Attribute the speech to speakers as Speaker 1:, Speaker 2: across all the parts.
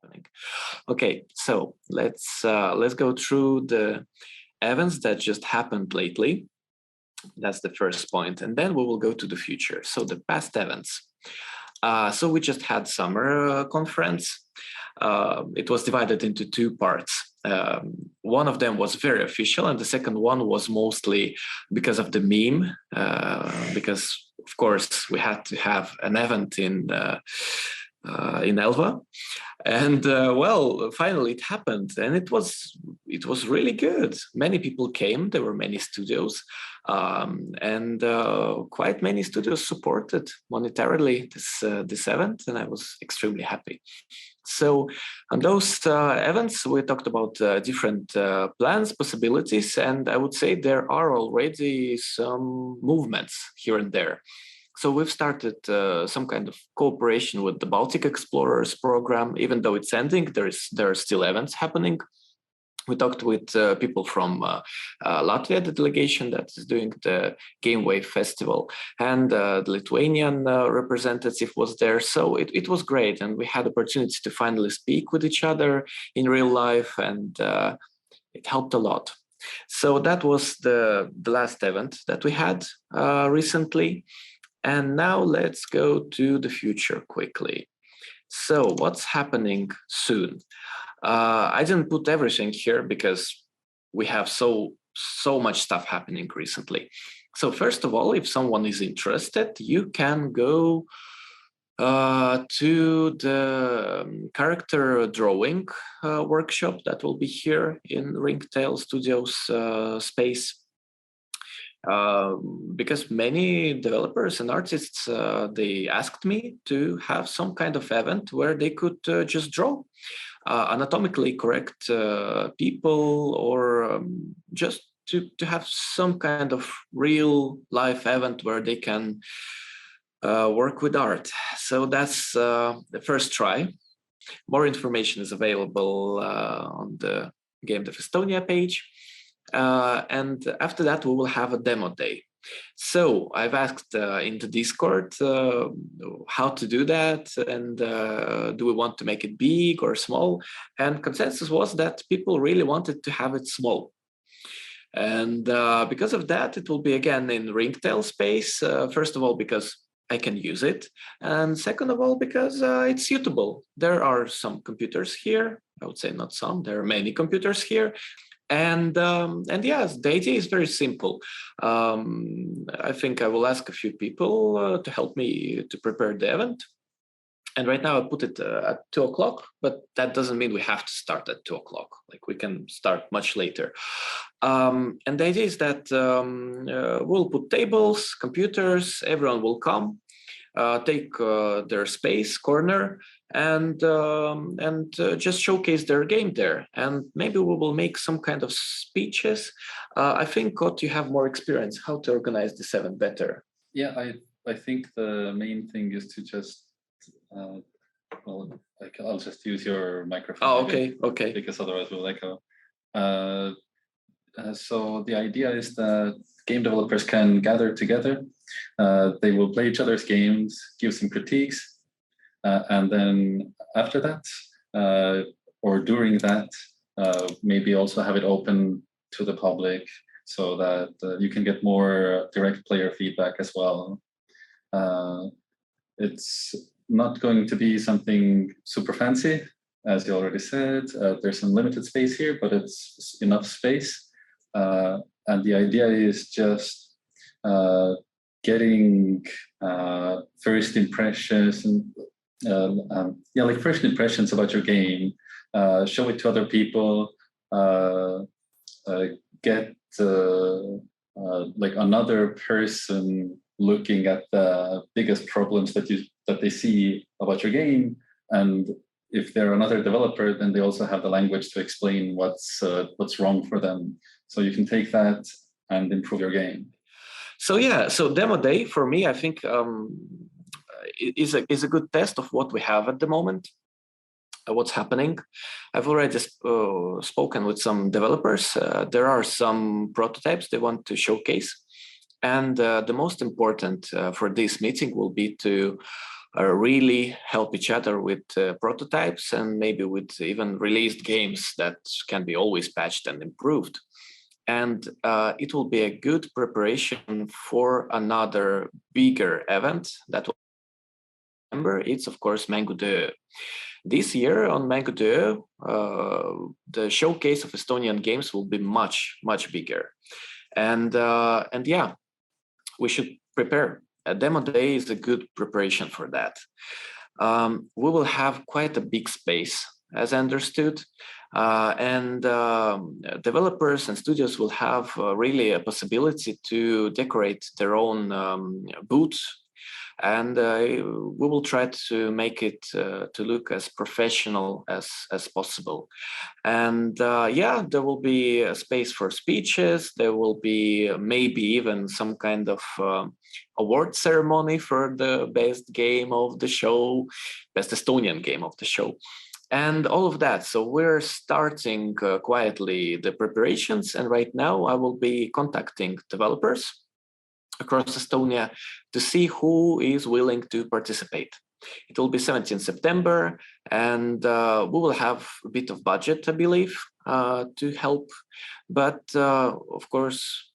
Speaker 1: happening. Okay, so let's go through the events that just happened lately. That's the first point, and then we will go to the future. So the past events. So we just had summer conference. It was divided into two parts. One of them was very official, and the second one was mostly because of the meme, because of course we had to have an event in Elva, and well, finally it happened, and it was really good. Many people came. There were many studios, and quite many studios supported monetarily this event, and I was extremely happy. So on those events, we talked about different plans, possibilities, and I would say there are already some movements here and there. So we've started some kind of cooperation with the Baltic Explorers program. Even though it's ending, there are still events happening. We talked with people from Latvia, the delegation that is doing the Game Wave Festival, and the Lithuanian representative was there. So it was great, and we had opportunity to finally speak with each other in real life, and it helped a lot. So that was the last event that we had recently. And now let's go to the future quickly. So what's happening soon? I didn't put everything here because we have so much stuff happening recently. So first of all, if someone is interested, you can go to the character drawing workshop that will be here in Ringtail Studios space. Because many developers and artists, they asked me to have some kind of event where they could just draw anatomically correct people, or just to have some kind of real life event where they can work with art. So that's the first try. More information is available on the GameDev Estonia page. And after that, we will have a demo day. So I've asked in the Discord how to do that, and do we want to make it big or small? And consensus was that people really wanted to have it small. And because of that, it will be again in Ringtail space. First of all, because I can use it, and second of all, because it's suitable. There are some computers here. I would say not some. There are many computers here. And yes, the idea is very simple. I think I will ask a few people to help me to prepare the event. And right now I put it at 2 o'clock, but that doesn't mean we have to start at 2 o'clock. Like, we can start much later. And the idea is that we'll put tables, computers, everyone will come, take their space, corner, and just showcase their game there. And maybe we will make some kind of speeches. I think, Kot, you have more experience how to organize this event better.
Speaker 2: Yeah, I think the main thing is to just well, like, I'll just use your microphone.
Speaker 1: Oh, okay, okay.
Speaker 2: Because otherwise we'll echo. So the idea is that game developers can gather together. They will play each other's games, give some critiques, and then after that, or during that, maybe also have it open to the public so that you can get more direct player feedback as well. It's not going to be something super fancy, as you already said. There's some limited space here, but it's enough space. And the idea is just getting first impressions, and like first impressions about your game. Show it to other people. Get like another person looking at the biggest problems that they see about your game, and if they're another developer, then they also have the language to explain what's wrong for them. So you can take that and improve your game.
Speaker 1: So yeah, so demo day for me, I think is a good test of what we have at the moment, what's happening. I've already spoken with some developers. There are some prototypes they want to showcase. And the most important for this meeting will be to really help each other with prototypes and maybe with even released games that can be always patched and improved. And it will be a good preparation for another bigger event that will remember. It's of course Mängude ÖÖ. This year on Mängude ÖÖ, the showcase of Estonian games will be much bigger. And yeah, we should prepare. A demo day is a good preparation for that. We will have quite a big space, as I understood, and developers and studios will have really a possibility to decorate their own booths, and we will try to make it to look as professional as possible. And yeah, there will be a space for speeches. There will be maybe even some kind of award ceremony for the best game of the show, best Estonian game of the show, and all of that. So we're starting quietly the preparations. And right now I will be contacting developers across Estonia to see who is willing to participate. It will be 17th September, and we will have a bit of budget, I believe, to help. But of course,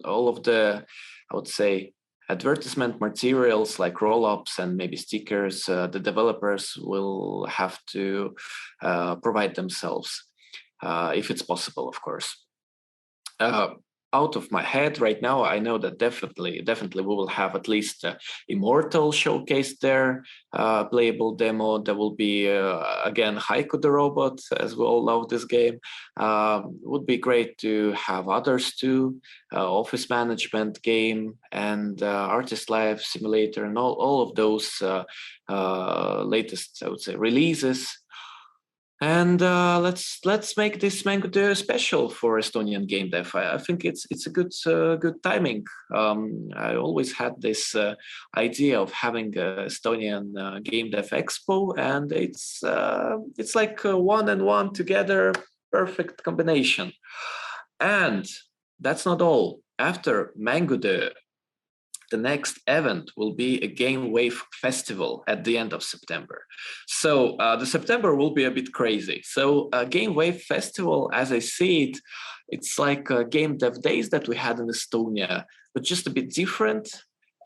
Speaker 1: all of the, I would say, advertisement materials like roll-ups and maybe stickers, the developers will have to provide themselves, if it's possible, of course. Out of my head right now, I know that definitely we will have at least Immortal showcased there, playable demo. There will be again Haiku the robot, as we all love this game. Would be great to have others too, office management game and artist life simulator and all of those latest, I would say, releases. And let's make this Mängude ÖÖ special for Estonian game dev. I think it's a good timing. I always had this idea of having a Estonian game dev expo, and it's like one and one together, perfect combination. And that's not all. After Mängude ÖÖ, the next event will be a Game Wave Festival at the end of September. So the September will be a bit crazy. So Game Wave Festival, as I see it, it's like Game Dev Days that we had in Estonia, but just a bit different.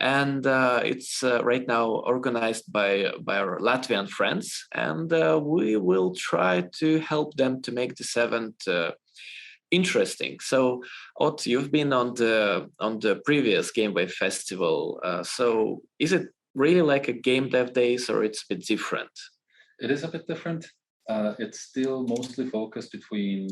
Speaker 1: And it's right now organized by our Latvian friends. And we will try to help them to make this event interesting. So, Ott, you've been on the previous Game Wave Festival. So, is it really like a Game Dev Days, or it's a bit different?
Speaker 2: It is a bit different. It's still mostly focused between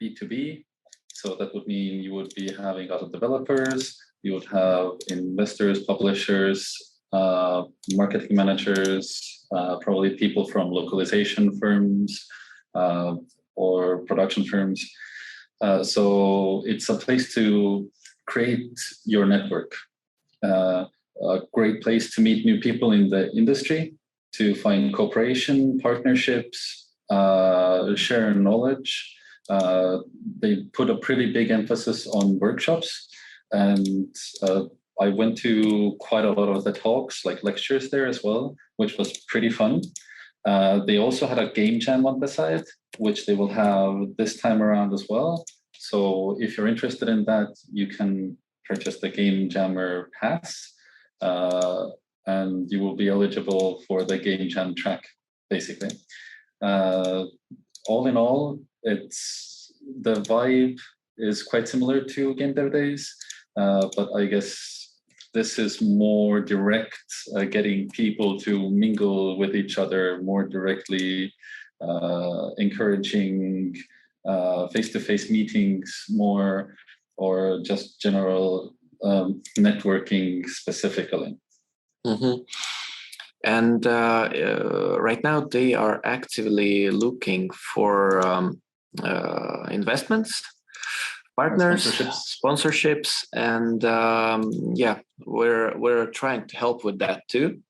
Speaker 2: B2B. So that would mean you would be having other developers, you would have investors, publishers, marketing managers, probably people from localization firms, or production firms. So it's a place to create your network, a great place to meet new people in the industry, to find cooperation, partnerships, share knowledge. They put a pretty big emphasis on workshops, and I went to quite a lot of the talks, like lectures there as well, which was pretty fun. They also had a game jam on the side, which they will have this time around as well. So if you're interested in that, you can purchase the Game Jammer Pass, and you will be eligible for the Game Jam track, basically. All in all, the vibe is quite similar to Game Dev Days, but I guess this is more direct, getting people to mingle with each other more directly, encouraging face-to-face meetings more, or just general networking specifically.
Speaker 1: Mm-hmm. And right now they are actively looking for investments, partners, sponsorships, and yeah, we're trying to help with that too.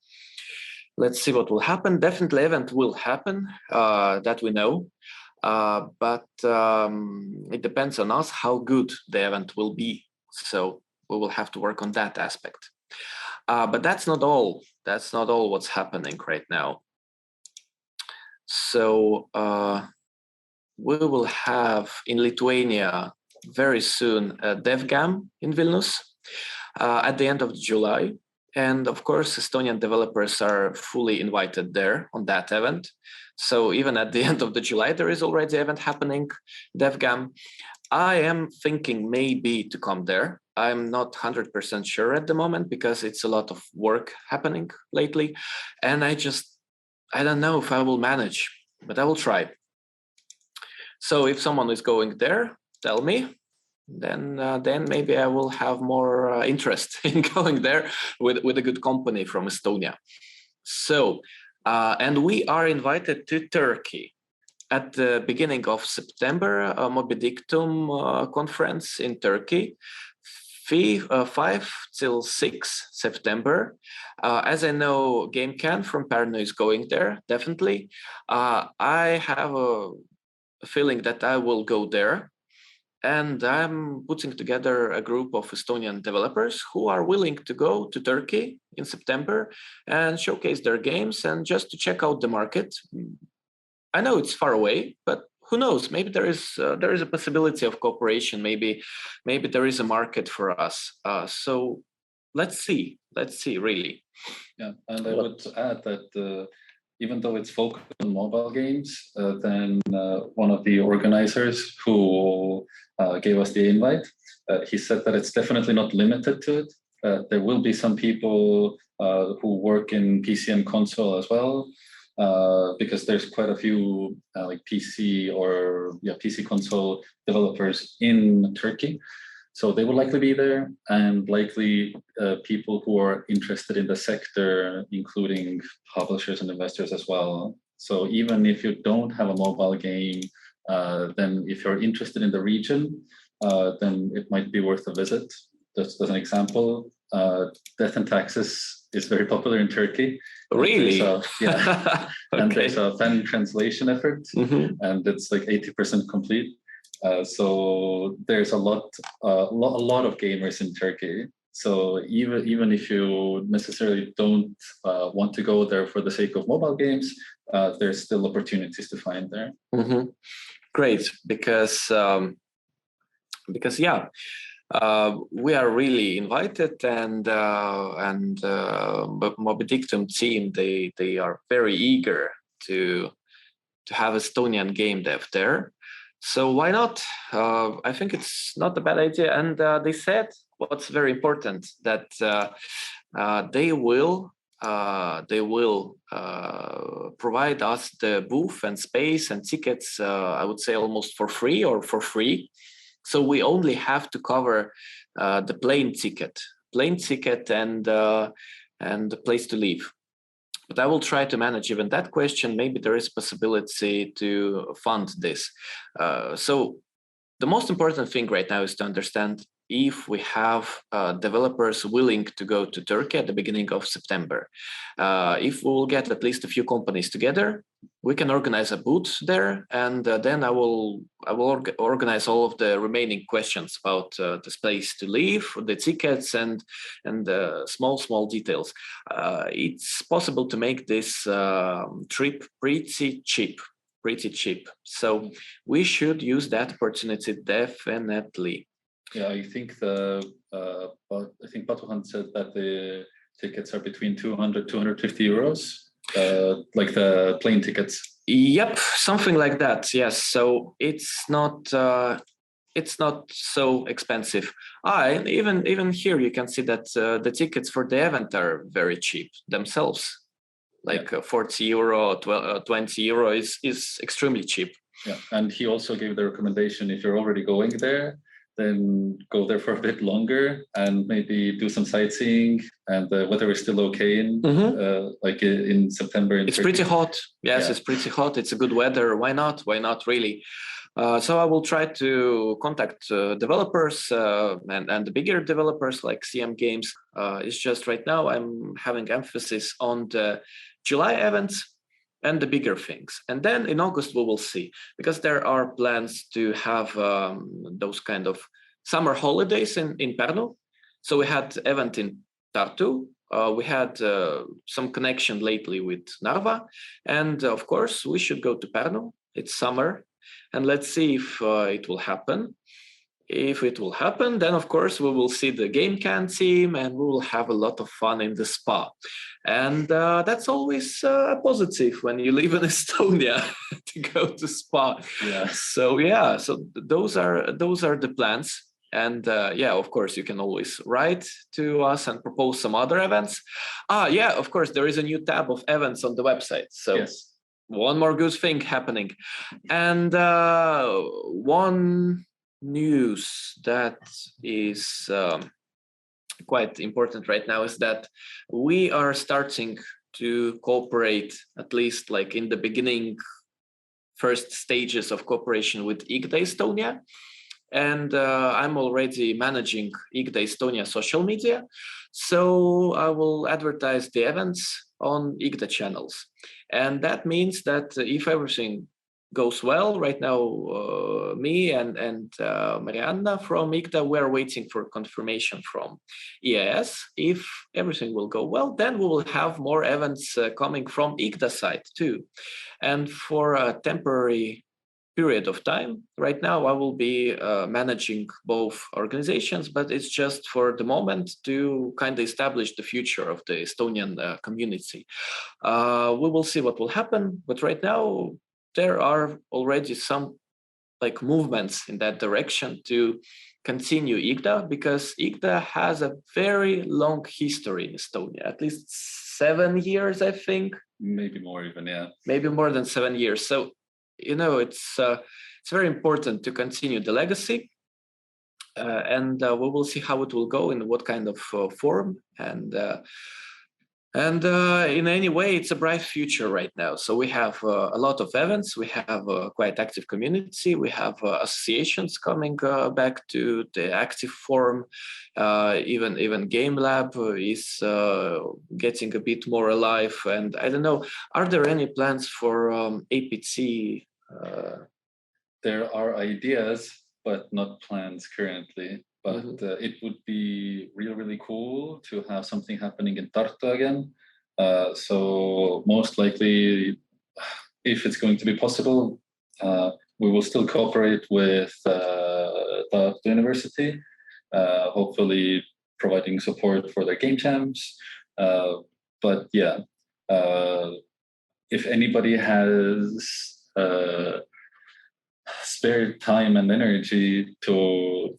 Speaker 1: Let's see what will happen. Definitely event will happen, that we know, but it depends on us how good the event will be. So we will have to work on that aspect. But that's not all. That's not all what's happening right now. So we will have in Lithuania very soon a DevGAMM in Vilnius at the end of July. And of course, Estonian developers are fully invited there on that event. So even at the end of the July, there is already an event happening, DevGAMM. I am thinking maybe to come there. I'm not 100% sure at the moment because it's a lot of work happening lately. And I don't know if I will manage, but I will try. So if someone is going there, tell me. Then maybe I will have more interest in going there with a good company from Estonia. So, and we are invited to Turkey at the beginning of September, a Mobidictum conference in Turkey, 5 till 6 September. As I know, GameCan from Pärnu is going there, definitely. I have a feeling that I will go there. And I'm putting together a group of Estonian developers who are willing to go to Turkey in September and showcase their games and just to check out the market. I know it's far away, but who knows? Maybe there is a possibility of cooperation. Maybe there is a market for us. So let's see, really.
Speaker 2: Yeah, and I would add that even though it's focused on mobile games, then one of the organizers who gave us the invite, he said that it's definitely not limited to it. There will be some people who work in PC and console as well, because there's quite a few like PC console developers in Turkey. So they will likely be there, and likely people who are interested in the sector, including publishers and investors as well. So even if you don't have a mobile game, then if you're interested in the region, then it might be worth a visit. Just as an example, Death and Taxes is very popular in Turkey.
Speaker 1: Really?
Speaker 2: Yeah.
Speaker 1: Okay.
Speaker 2: And there's a fan translation effort, and it's like 80% complete. So there's a lot of gamers in Turkey. So even if you necessarily don't want to go there for the sake of mobile games, there's still opportunities to find there.
Speaker 1: Great, because yeah, we are really invited, and Mobidictum team, they are very eager to have Estonian game dev there. So why not? I think it's not a bad idea. And they said what's very important, that they will provide us the booth and space and tickets. I would say almost for free or for free. So we only have to cover the plane ticket and the place to live. But I will try to manage even that question. Maybe there is possibility to fund this. So the most important thing right now is to understand if we have developers willing to go to Turkey at the beginning of September. If we will get at least a few companies together, we can organize a booth there, and then I will organize all of the remaining questions about the space to live, the tickets, and small details. It's possible to make this trip pretty cheap. So we should use that opportunity definitely.
Speaker 2: Yeah, I think Batuhan said that the tickets are between 200, 250 euros, like the plane tickets.
Speaker 1: Yep, something like that. Yes, so it's not so expensive. Even here you can see that the tickets for the event are very cheap themselves. Like 40 euro, 20 euro is extremely cheap.
Speaker 2: Yeah, and he also gave the recommendation, if you're already going there, then go there for a bit longer and maybe do some sightseeing, and the weather is still okay like in September.
Speaker 1: It's pretty hot. Yes, yeah. It's pretty hot. It's a good weather. Why not? Why not, really? So I will try to contact developers and the bigger developers like CM Games. It's just right now I'm having emphasis on the July events and the bigger things. And then in August, we will see, because there are plans to have those kind of summer holidays in Pärnu. So we had event in Tartu. We had some connection lately with Narva, and of course we should go to Pärnu. It's summer, and let's see if it will happen. If it will happen, then of course we will see the GameCAN team, and we will have a lot of fun in the spa. And that's always positive when you live in Estonia to go to spa.
Speaker 2: Yeah.
Speaker 1: So those are the plans. And of course, you can always write to us and propose some other events. Of course, there is a new tab of events on the website. So
Speaker 2: yes.
Speaker 1: One more good thing happening. And one news that is quite important right now is that we are starting to cooperate, at least like in the beginning, first stages of cooperation with IGDA Estonia. And I'm already managing IGDA Estonia social media. So I will advertise the events on IGDA channels. And that means that if everything goes well, right now, me and Marianna from IGDA, we're waiting for confirmation from EAS. If everything will go well, then we will have more events coming from IGDA side too. And for a temporary period of time, right now I will be managing both organizations, but it's just for the moment to kind of establish the future of the Estonian community. We will see what will happen, but right now there are already some like movements in that direction to continue IGDA, because IGDA has a very long history in Estonia, at least 7 years, I think.
Speaker 2: Maybe more even, yeah.
Speaker 1: Maybe more than 7 years. So it's very important to continue the legacy, and we will see how it will go, in what kind of form, and in any way, it's a bright future right now. So we have a lot of events, we have a quite active community, we have associations coming back to the active form, even Game Lab is getting a bit more alive. And I don't know, are there any plans for APT?
Speaker 2: There are ideas, but not plans currently. But it would be really, really cool to have something happening in Tartu again. So most likely, if it's going to be possible, we will still cooperate with the university, hopefully providing support for their game jams. But yeah, if anybody has spare time and energy to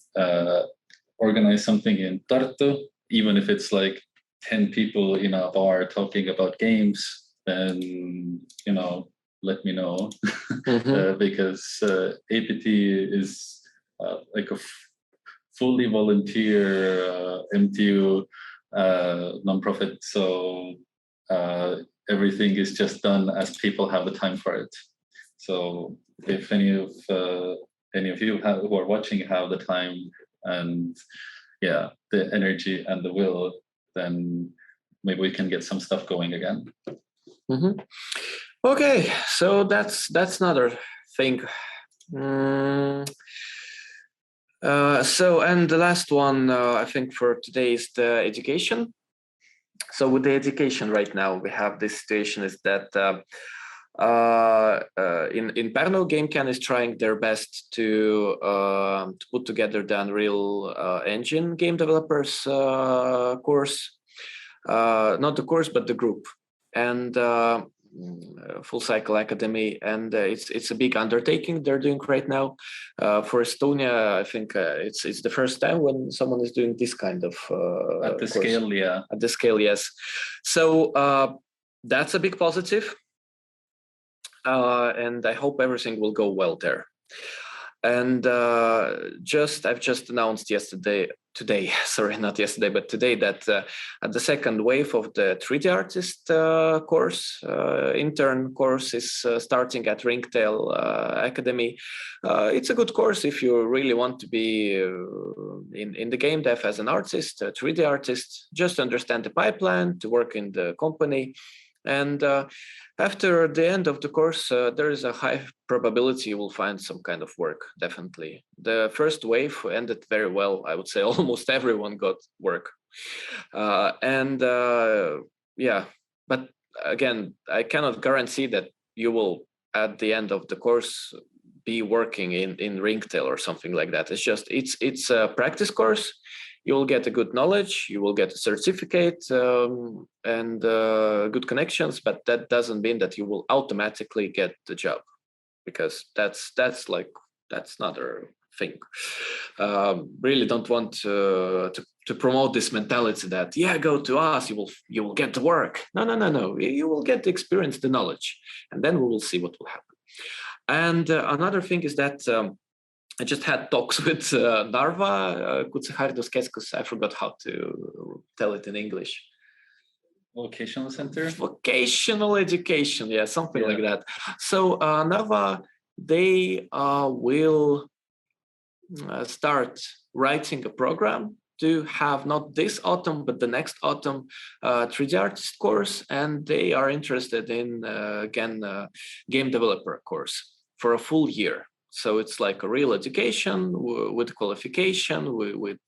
Speaker 2: organize something in Tartu, even if it's like 10 people in a bar talking about games, then let me know. Because APT is like a fully volunteer MTU nonprofit, so everything is just done as people have the time for it. So if any of you who are watching have the time and the energy and the will, then maybe we can get some stuff going again.
Speaker 1: Okay, so that's another thing. So, and the last one I think for today is the education. So with the education right now, we have this situation is that in Pärnu, GameCAN is trying their best to put together the Unreal Engine game developers course, not the course, but the group, and Full Cycle Academy, and it's a big undertaking they're doing right now. For Estonia, I think it's the first time when someone is doing this kind of
Speaker 2: at the
Speaker 1: course.
Speaker 2: Scale, yeah.
Speaker 1: At the scale, yes. So that's a big positive. And I hope everything will go well there. And I've just announced today, that at the second wave of the 3D artist course, intern course is starting at Ringtail Academy. It's a good course if you really want to be in the game dev as an artist, a 3D artist, just to understand the pipeline, to work in the company. And after the end of the course, there is a high probability you will find some kind of work, definitely. The first wave ended very well. I would say almost everyone got work. Yeah, but again, I cannot guarantee that you will, at the end of the course, be working in Ringtail or something like that. It's just, it's a practice course. You will get a good knowledge, you will get a certificate and good connections, but that doesn't mean that you will automatically get the job, because that's another thing. Really don't want to promote this mentality that, yeah, go to us, you will get the work. No. You will get the experience, the knowledge, and then we will see what will happen. And another thing is that I just had talks with Narva, I forgot how to tell it in English.
Speaker 2: Vocational center?
Speaker 1: Vocational education, yeah, something like that. So Narva, they will start writing a program to have not this autumn, but the next autumn 3D artist course. And they are interested in, game developer course for a full year. So it's like a real education with qualification, with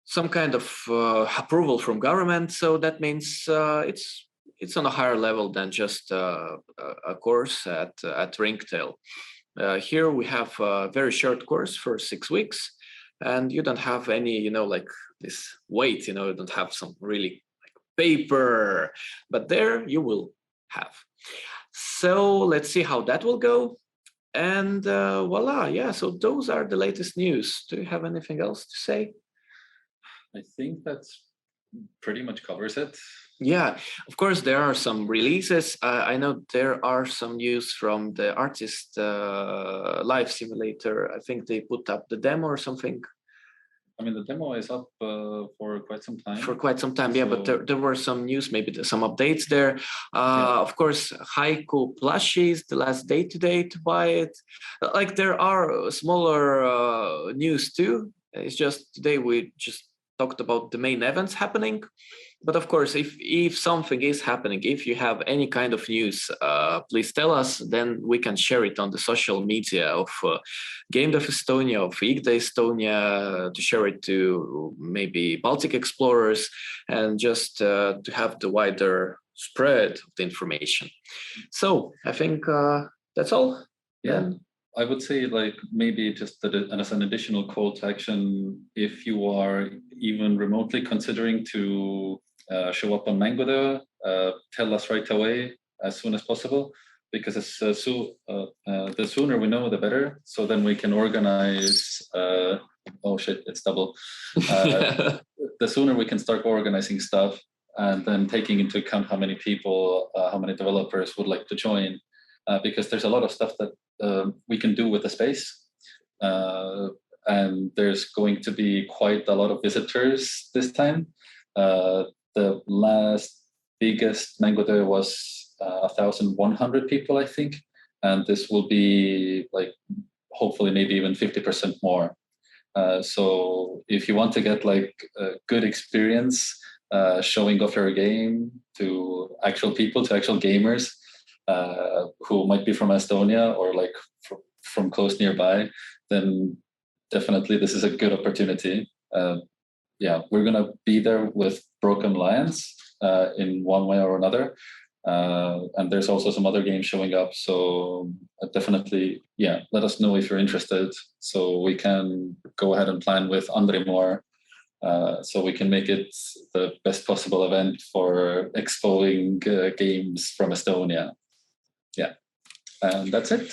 Speaker 1: some kind of approval from government. So that means it's on a higher level than just a course at Ringtail. Here we have a very short course for 6 weeks, and you don't have any, like this weight, you don't have some really like paper, but there you will have. So let's see how that will go. And voila, yeah, so those are the latest news. Do you have anything else to say?
Speaker 2: I think that's pretty much covers it.
Speaker 1: Yeah, of course, there are some releases. I know there are some news from the Artist Live Simulator. I think they put up the demo or something.
Speaker 2: I mean, the demo is up for quite some time.
Speaker 1: For quite some time, yeah, but there were some news, maybe some updates there. Of course, Haiku plushies, the last day today to buy it. Like, there are smaller news too. It's just today we just talked about the main events happening. But of course, if something is happening, if you have any kind of news, please tell us. Then we can share it on the social media of GameDev Estonia, of IGDA Estonia, to share it to maybe Baltic explorers, and just to have the wider spread of the information. So I think that's all.
Speaker 2: Yeah. I would say, like, maybe just as an additional call to action, if you are even remotely considering to show up on Mängude, tell us right away as soon as possible, because the sooner we know, the better. So then we can organize. Oh shit, it's double. The sooner we can start organizing stuff, and then taking into account how many people, how many developers would like to join. Because there's a lot of stuff that we can do with the space. And there's going to be quite a lot of visitors this time. The last biggest Mängude was 1,100 people, I think. And this will be, like, hopefully maybe even 50% more. So if you want to get like a good experience showing off your game to actual people, to actual gamers, who might be from Estonia or like from close nearby, then definitely this is a good opportunity. Yeah, we're gonna be there with Broken Lions in one way or another. And there's also some other games showing up. So definitely, yeah, let us know if you're interested, so we can go ahead and plan with Andri more, so we can make it the best possible event for expoing games from Estonia. Yeah, and that's it,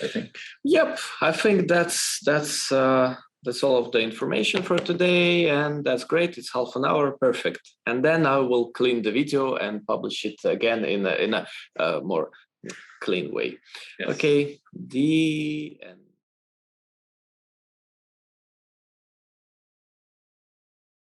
Speaker 2: I think.
Speaker 1: Yep, I think that's all of the information for today, and that's great. It's half an hour, perfect. And then I will clean the video and publish it again in a more clean way. Yes. Okay, the end.